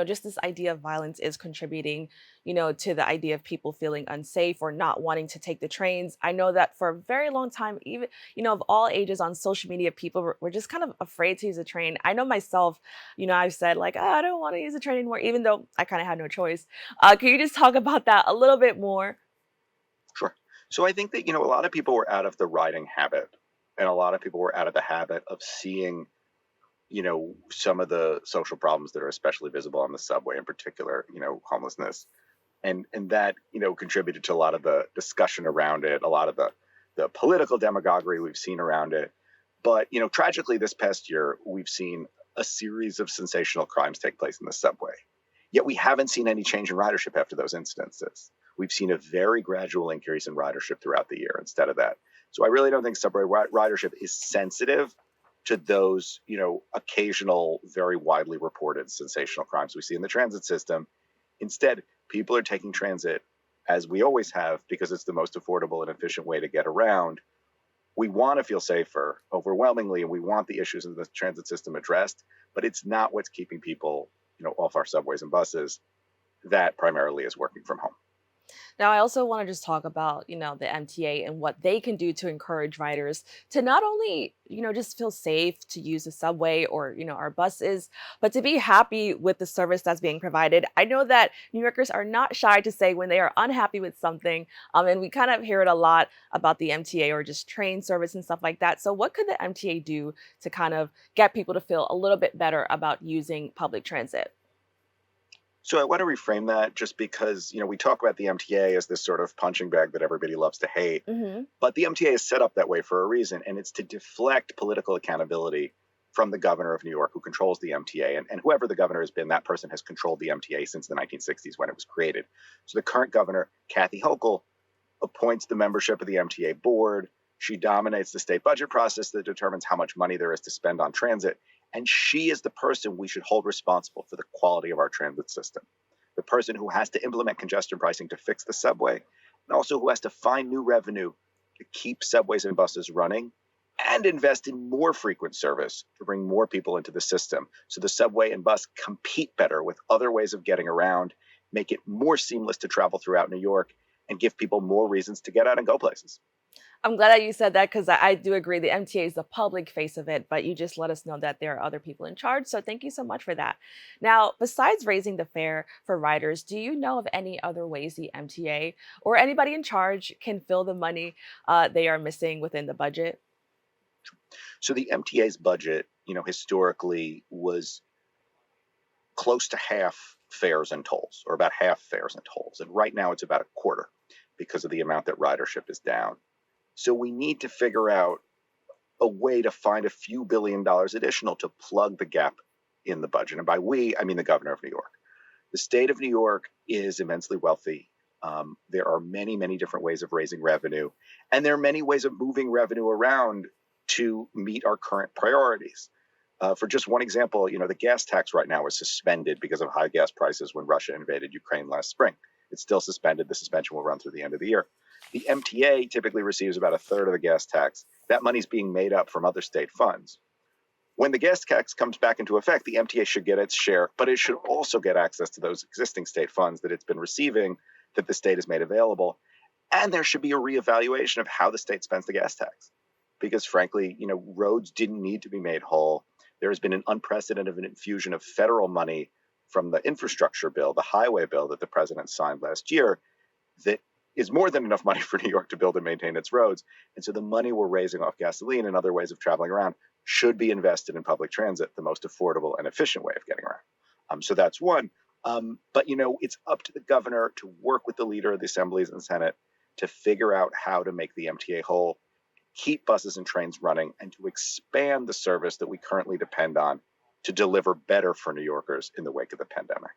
just this idea of violence is contributing to the idea of people feeling unsafe or not wanting to take the trains. I know that for a very long time, even of all ages on social media, people were just kind of afraid to use a train. I know myself, I've said oh, I don't want to use a train anymore, even though I kind of had no choice. Can you just talk about that a little bit more? Sure. So I think that a lot of people were out of the riding habit, and a lot of people were out of the habit of seeing some of the social problems that are especially visible on the subway, in particular, homelessness. And that, contributed to a lot of the discussion around it, a lot of the political demagoguery we've seen around it. But, tragically, this past year, we've seen a series of sensational crimes take place in the subway. Yet we haven't seen any change in ridership after those incidences. We've seen a very gradual increase in ridership throughout the year instead of that. So I really don't think subway ridership is sensitive to those, occasional, very widely reported sensational crimes we see in the transit system. Instead, people are taking transit, as we always have, because it's the most affordable and efficient way to get around. We want to feel safer overwhelmingly, and we want the issues in the transit system addressed, but it's not what's keeping people, off our subways and buses. That primarily is working from home. Now, I also want to just talk about, the MTA and what they can do to encourage riders to not only, just feel safe to use the subway or, our buses, but to be happy with the service that's being provided. I know that New Yorkers are not shy to say when they are unhappy with something, and we kind of hear it a lot about the MTA or just train service and stuff like that. So what could the MTA do to kind of get people to feel a little bit better about using public transit? So I want to reframe that, just because, we talk about the MTA as this sort of punching bag that everybody loves to hate, but the MTA is set up that way for a reason, and it's to deflect political accountability from the governor of New York, who controls the MTA. And whoever the governor has been, that person has controlled the MTA since the 1960s when it was created. So the current governor, Kathy Hochul, appoints the membership of the MTA board. She dominates the state budget process that determines how much money there is to spend on transit. And she is the person we should hold responsible for the quality of our transit system. The person who has to implement congestion pricing to fix the subway, and also who has to find new revenue to keep subways and buses running and invest in more frequent service to bring more people into the system so the subway and bus compete better with other ways of getting around, make it more seamless to travel throughout New York, and give people more reasons to get out and go places. I'm glad that you said that because I do agree the MTA is the public face of it, but you just let us know that there are other people in charge. So thank you so much for that. Now, besides raising the fare for riders, do you know of any other ways the MTA or anybody in charge can fill the money they are missing within the budget? So the MTA's budget, historically was close to half fares and tolls, or about half fares and tolls. And right now it's about a quarter because of the amount that ridership is down. So we need to figure out a way to find a few $1 billion additional to plug the gap in the budget. And by we, I mean the governor of New York. The state of New York is immensely wealthy. There are many, many different ways of raising revenue, and there are many ways of moving revenue around to meet our current priorities. For just one example, the gas tax right now is suspended because of high gas prices when Russia invaded Ukraine last spring. It's still suspended. The suspension will run through the end of the year. The MTA typically receives about a third of the gas tax. That money's being made up from other state funds. When the gas tax comes back into effect, the MTA should get its share, but it should also get access to those existing state funds that it's been receiving that the state has made available. And there should be a reevaluation of how the state spends the gas tax. Because frankly, roads didn't need to be made whole. There has been an unprecedented infusion of federal money from the infrastructure bill, the highway bill that the president signed last year, that is more than enough money for New York to build and maintain its roads. And so the money we're raising off gasoline and other ways of traveling around should be invested in public transit, the most affordable and efficient way of getting around. So that's one. But, it's up to the governor to work with the leader of the assemblies and Senate to figure out how to make the MTA whole, keep buses and trains running, and to expand the service that we currently depend on to deliver better for New Yorkers in the wake of the pandemic.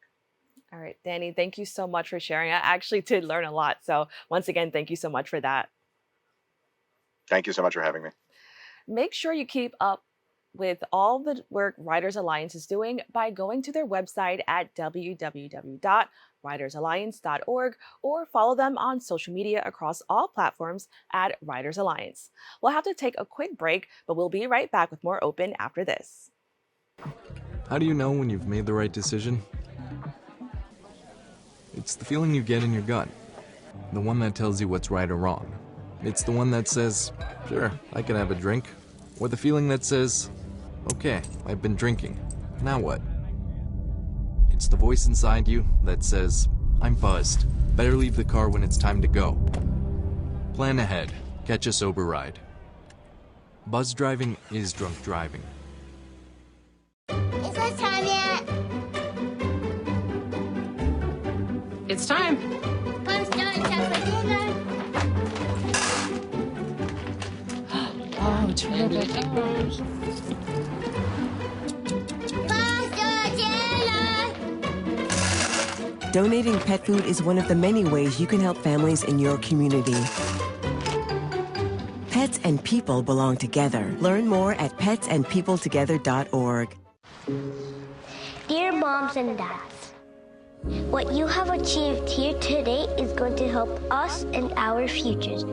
All right, Danny, thank you so much for sharing. I actually did learn a lot. So once again, thank you so much for that. Thank you so much for having me. Make sure you keep up with all the work Riders Alliance is doing by going to their website at www.ridersalliance.org or follow them on social media across all platforms at Riders Alliance. We'll have to take a quick break, but we'll be right back with more Open after this. How do you know when you've made the right decision? It's the feeling you get in your gut, the one that tells you what's right or wrong. It's the one that says, sure, I can have a drink, or the feeling that says, okay, I've been drinking, now what? It's the voice inside you that says, I'm buzzed, better leave the car when it's time to go. Plan ahead, catch a sober ride. Buzz driving is drunk driving. Is it time yet? It's time. Let's go and check for dinner. Oh, terrific. Donating pet food is one of the many ways you can help families in your community. Pets and people belong together. Learn more at petsandpeopletogether.org. Dear moms and dads, what you have achieved here today is going to help us and our futures.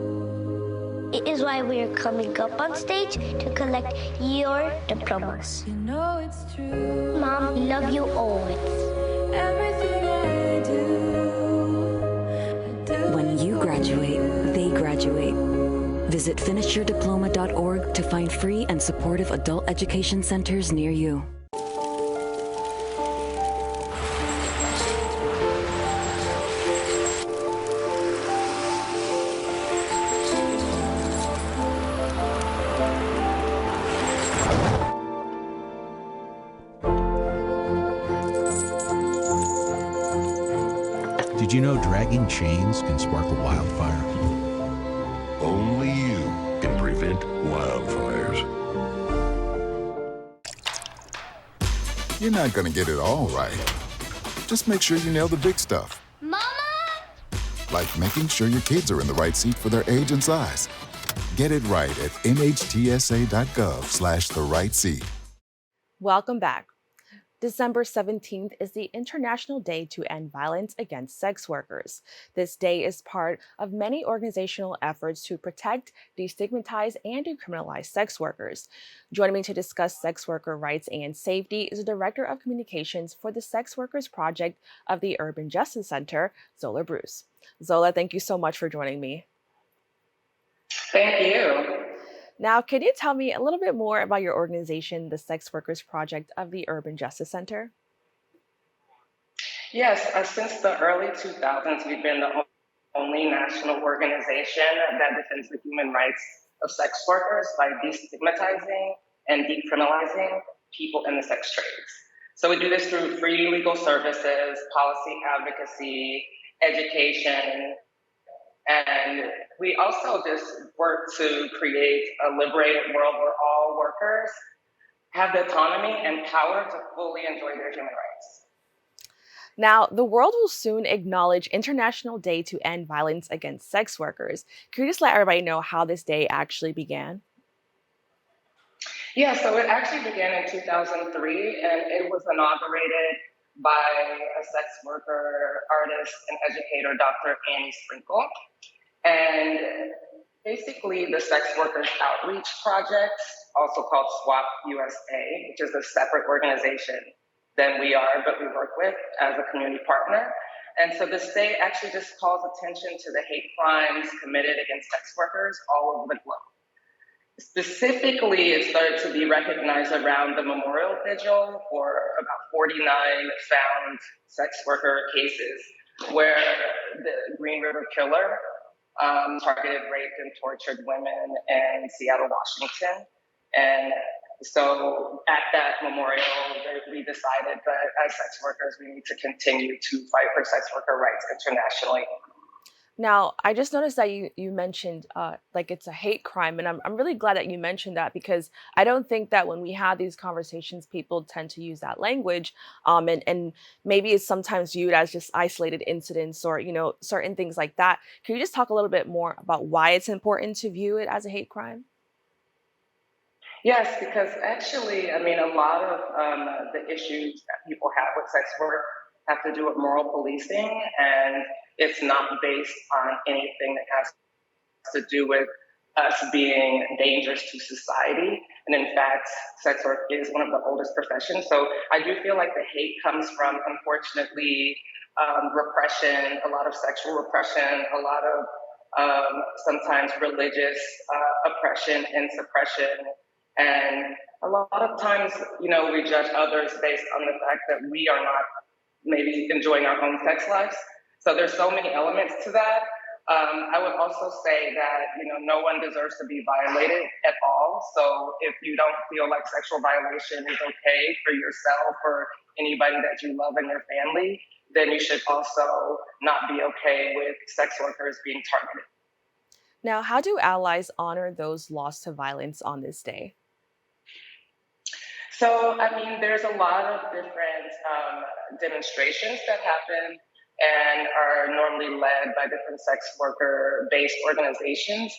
It is why we are coming up on stage to collect your diplomas. You know it's true. Mom, we love you always. Everything I do. When you graduate, they graduate. Visit finishyourdiploma.org to find free and supportive adult education centers near you. Did you know dragging chains can spark a wildfire? Only you can prevent wildfires. You're not going to get it all right. Just make sure you nail the big stuff. Mama! Like making sure your kids are in the right seat for their age and size. Get it right at nhtsa.gov/the right seat. Welcome back. December 17th is the International Day to End Violence Against Sex Workers. This day is part of many organizational efforts to protect, destigmatize, and decriminalize sex workers. Joining me to discuss sex worker rights and safety is the Director of Communications for the Sex Workers Project of the Urban Justice Center, Zola Bruce. Zola, thank you so much for joining me. Thank you. Now, can you tell me a little bit more about your organization, the Sex Workers Project of the Urban Justice Center? Yes, since the early 2000s, we've been the only national organization that defends the human rights of sex workers by destigmatizing and decriminalizing people in the sex trades. So we do this through free legal services, policy advocacy, education, and we also just work to create a liberated world where all workers have the autonomy and power to fully enjoy their human rights. Now, the world will soon acknowledge International Day to End Violence Against Sex Workers. Can you just let everybody know how this day actually began? Yeah, so it actually began in 2003, and it was inaugurated by a sex worker, artist, and educator, Dr. Annie Sprinkle. And basically, the Sex Workers Outreach Project, also called SWAP USA, which is a separate organization than we are, but we work with as a community partner. And so this day actually just calls attention to the hate crimes committed against sex workers all over the globe. Specifically, it started to be recognized around the Memorial Vigil for about 49 found sex worker cases where the Green River Killer targeted, raped, and tortured women in Seattle, Washington. And so at that memorial, we decided that as sex workers, we need to continue to fight for sex worker rights internationally. Now, I just noticed that you mentioned like it's a hate crime, and I'm really glad that you mentioned that, because I don't think that when we have these conversations, people tend to use that language, and maybe it's sometimes viewed as just isolated incidents or certain things like that. Can you just talk a little bit more about why it's important to view it as a hate crime? Yes, because actually, I mean, a lot of the issues that people have with sex work have to do with moral policing, and it's not based on anything that has to do with us being dangerous to society. And in fact, sex work is one of the oldest professions. So I do feel like the hate comes from, unfortunately, repression, a lot of sexual repression, a lot of sometimes religious oppression and suppression. And a lot of times, we judge others based on the fact that we are not maybe enjoying our own sex lives. So there's so many elements to that. I would also say that, no one deserves to be violated at all. So if you don't feel like sexual violation is okay for yourself or anybody that you love in your family, then you should also not be okay with sex workers being targeted. Now, how do allies honor those lost to violence on this day? So, I mean, there's a lot of different demonstrations that happen and are normally led by different sex worker-based organizations.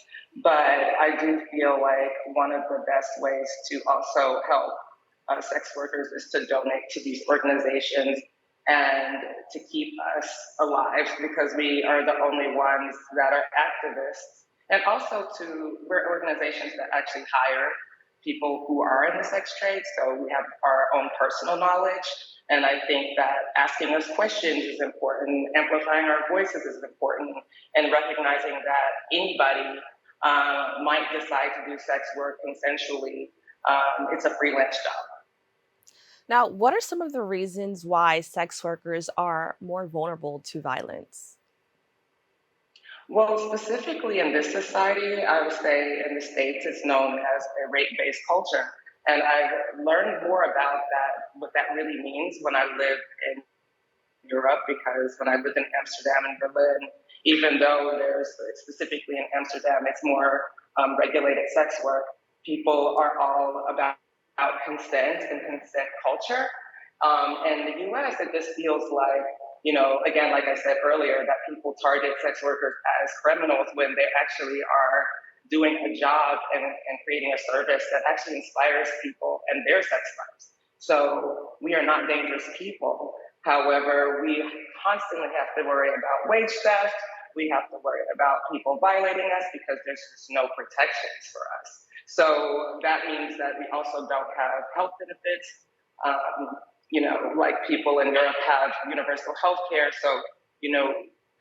But I do feel like one of the best ways to also help sex workers is to donate to these organizations and to keep us alive, because we are the only ones that are activists. And also we're organizations that actually hire people who are in the sex trade, so we have our own personal knowledge. And I think that asking us questions is important, amplifying our voices is important, and recognizing that anybody might decide to do sex work consensually. It's a freelance job. Now, what are some of the reasons why sex workers are more vulnerable to violence? Well, specifically in this society, I would say in the States, it's known as a rape-based culture. And I've learned more about that, what that really means when I lived in Europe, because when I lived in Amsterdam and Berlin, even though there's specifically in Amsterdam, it's more regulated sex work, people are all about consent and consent culture. In the US, it just feels like, again, like I said earlier, that people target sex workers as criminals when they actually are doing a job and creating a service that actually inspires people and their sex lives. So we are not dangerous people. However, we constantly have to worry about wage theft. We have to worry about people violating us because there's just no protections for us. So that means that we also don't have health benefits. Like people in Europe have universal health care. So,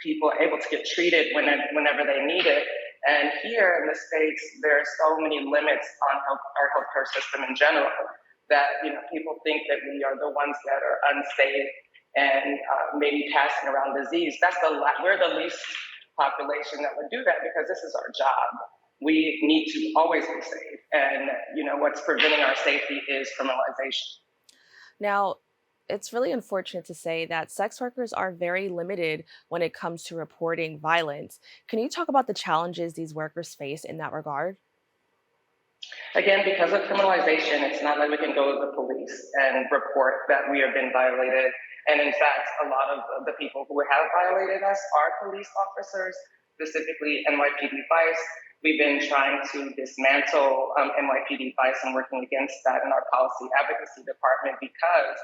people are able to get treated whenever they need it. And here in the States, there are so many limits on our healthcare system in general that, people think that we are the ones that are unsafe and maybe passing around disease. We're the least population that would do that because this is our job. We need to always be safe. And, what's preventing our safety is criminalization. Now, it's really unfortunate to say that sex workers are very limited when it comes to reporting violence. Can you talk about the challenges these workers face in that regard? Again, because of criminalization, it's not like we can go to the police and report that we have been violated. And in fact, a lot of the people who have violated us are police officers, specifically NYPD Vice. We've been trying to dismantle NYPD Vice and working against that in our policy advocacy department because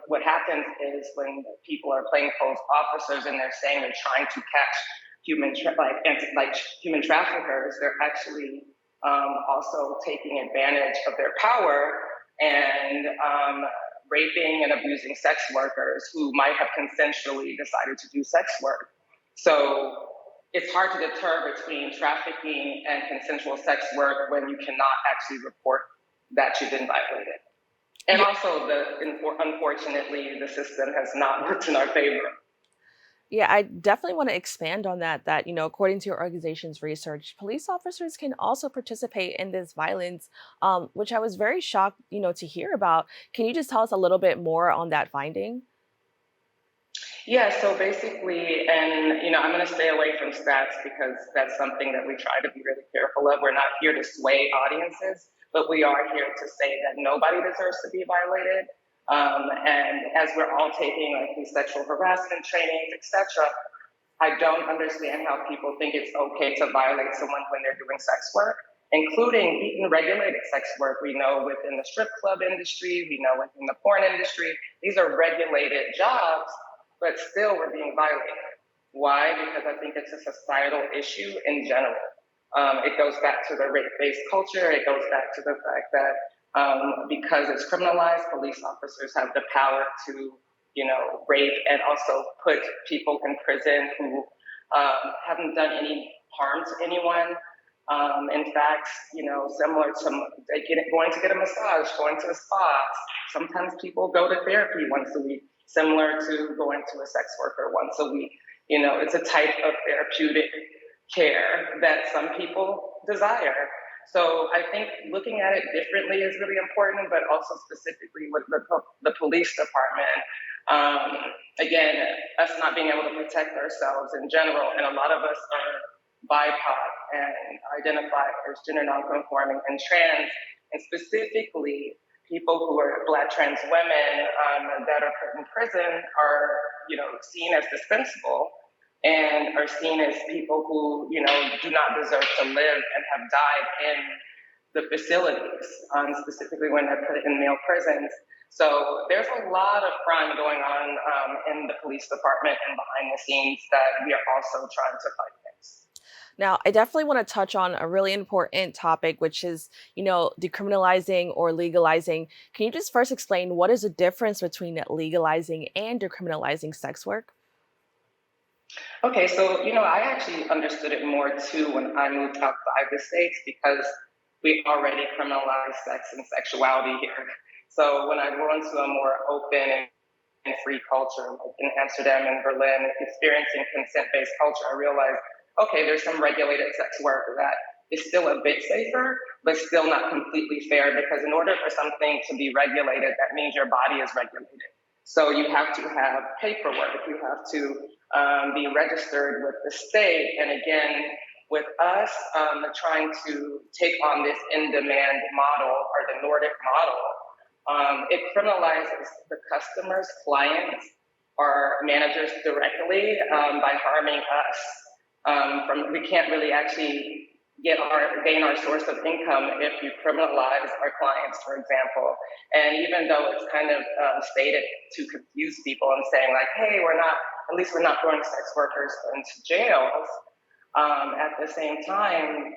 what happens is when people are plainclothes officers and they're saying they're trying to catch human traffickers, they're actually also taking advantage of their power and raping and abusing sex workers who might have consensually decided to do sex work. So it's hard to deter between trafficking and consensual sex work when you cannot actually report that you've been violated. And also, unfortunately, the system has not worked in our favor. Yeah, I definitely want to expand on that. That, according to your organization's research, police officers can also participate in this violence, which I was very shocked, to hear about. Can you just tell us a little bit more on that finding? Yeah, so basically, and I'm going to stay away from stats because that's something that we try to be really careful of. We're not here to sway audiences, but we are here to say that nobody deserves to be violated. And as we're all taking these sexual harassment trainings, etc., I don't understand how people think it's okay to violate someone when they're doing sex work, including even regulated sex work. We know within the strip club industry, we know within the porn industry, these are regulated jobs, but still we're being violated. Why? Because I think it's a societal issue in general. It goes back to the rape-based culture. It goes back to the fact that because it's criminalized, police officers have the power to, rape and also put people in prison who haven't done any harm to anyone. In fact, similar to going to get a massage, going to a spa. Sometimes people go to therapy once a week, similar to going to a sex worker once a week. It's a type of therapeutic care that some people desire. So I think looking at it differently is really important, but also specifically with the police department. Again, us not being able to protect ourselves in general, and a lot of us are BIPOC and identify as gender nonconforming and trans, and specifically people who are Black trans women that are put in prison are, seen as dispensable and are seen as people who, do not deserve to live and have died in the facilities, specifically when they're put in male prisons. So there's a lot of crime going on in the police department and behind the scenes that we are also trying to fight against. Now, I definitely want to touch on a really important topic, which is, decriminalizing or legalizing. Can you just first explain what is the difference between legalizing and decriminalizing sex work? Okay, so, I actually understood it more too when I moved outside the States because we already criminalize sex and sexuality here. So when I go into a more open and free culture, like in Amsterdam and Berlin, experiencing consent-based culture, I realized, okay, there's some regulated sex work that is still a bit safer, but still not completely fair because in order for something to be regulated, that means your body is regulated. So you have to have paperwork, you have to be registered with the state. And again, with us trying to take on this in-demand model or the Nordic model, it criminalizes the customers, clients, or managers directly by harming us. We can't really actually gain our source of income if you criminalize our clients, for example. And even though it's kind of stated to confuse people and saying like, hey, at least we're not throwing sex workers into jails. At the same time,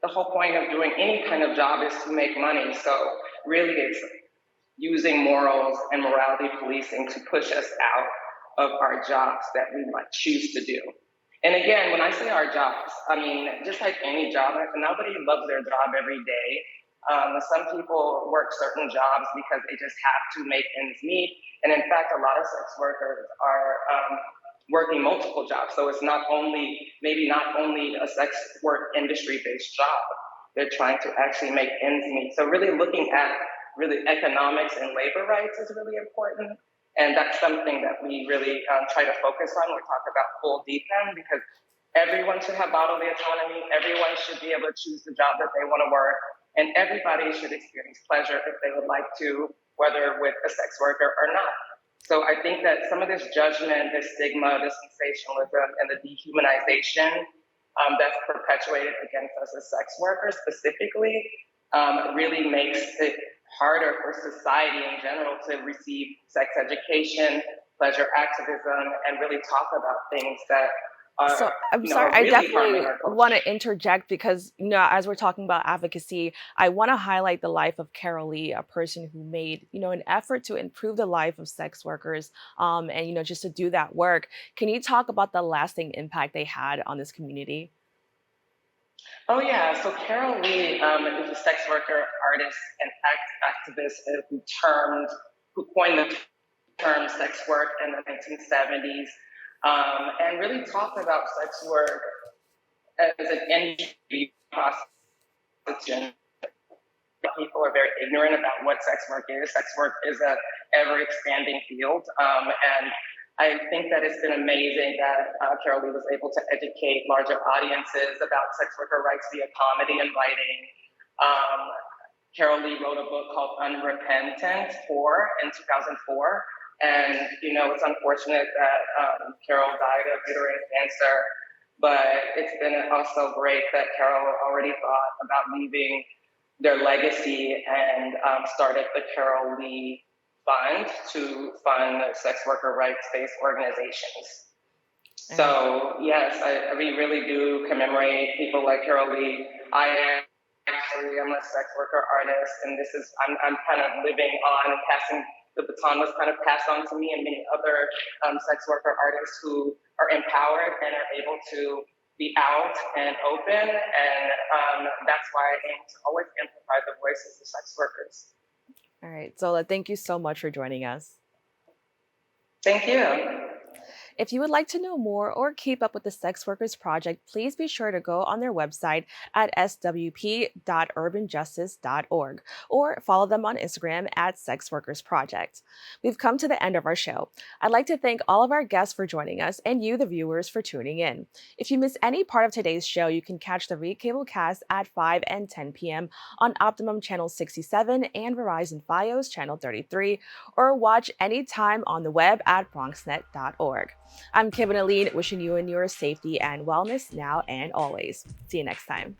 the whole point of doing any kind of job is to make money. So really it's using morals and morality policing to push us out of our jobs that we might choose to do. And again, when I say our jobs, I mean, just like any job, nobody loves their job every day. Some people work certain jobs because they just have to make ends meet. And in fact, a lot of sex workers are working multiple jobs. So it's maybe not only a sex work industry-based job. They're trying to actually make ends meet. So really looking at really economics and labor rights is really important. And that's something that we really try to focus on. We talk about full DPEM because everyone should have bodily autonomy. Everyone should be able to choose the job that they want to work. And everybody should experience pleasure if they would like to, whether with a sex worker or not. So I think that some of this judgment, this stigma, this sensationalism, and the dehumanization that's perpetuated against us as sex workers specifically really makes it harder for society in general to receive sex education, pleasure activism, and really talk about things that are, So I'm sorry, are I really harming definitely our culture. want to interject because, as we're talking about advocacy, I want to highlight the life of Carol Lee, a person who made, an effort to improve the life of sex workers, and, just to do that work. Can you talk about the lasting impact they had on this community? Oh yeah, so Carol Lee is a sex worker, artist, and activist who coined the term sex work in the 1970s, and really talked about sex work as an industry prostitution. People are very ignorant about what sex work is. Sex work is a ever-expanding field, and I think that it's been amazing that Carol Lee was able to educate larger audiences about sex worker rights via comedy and writing. Carol Lee wrote a book called Unrepentant in 2004. And, it's unfortunate that Carol died of uterine cancer, but it's been also great that Carol already thought about leaving their legacy and started the Carol Lee Fund to fund sex worker rights-based organizations. So yes, we really do commemorate people like Carol Lee. I'm a sex worker artist, and I'm kind of living on and passing the baton was kind of passed on to me and many other sex worker artists who are empowered and are able to be out and open, and that's why I aim to always amplify the voices of sex workers. All right, Zola, thank you so much for joining us. Thank you. If you would like to know more or keep up with the Sex Workers Project, please be sure to go on their website at swp.urbanjustice.org or follow them on Instagram at Sex Workers Project. We've come to the end of our show. I'd like to thank all of our guests for joining us and you, the viewers, for tuning in. If you missed any part of today's show, you can catch the Recable cast at 5 and 10 p.m. on Optimum Channel 67 and Verizon Fios Channel 33, or watch anytime on the web at bronxnet.org. I'm Kibin Alleyne, wishing you and yours safety and wellness now and always. See you next time.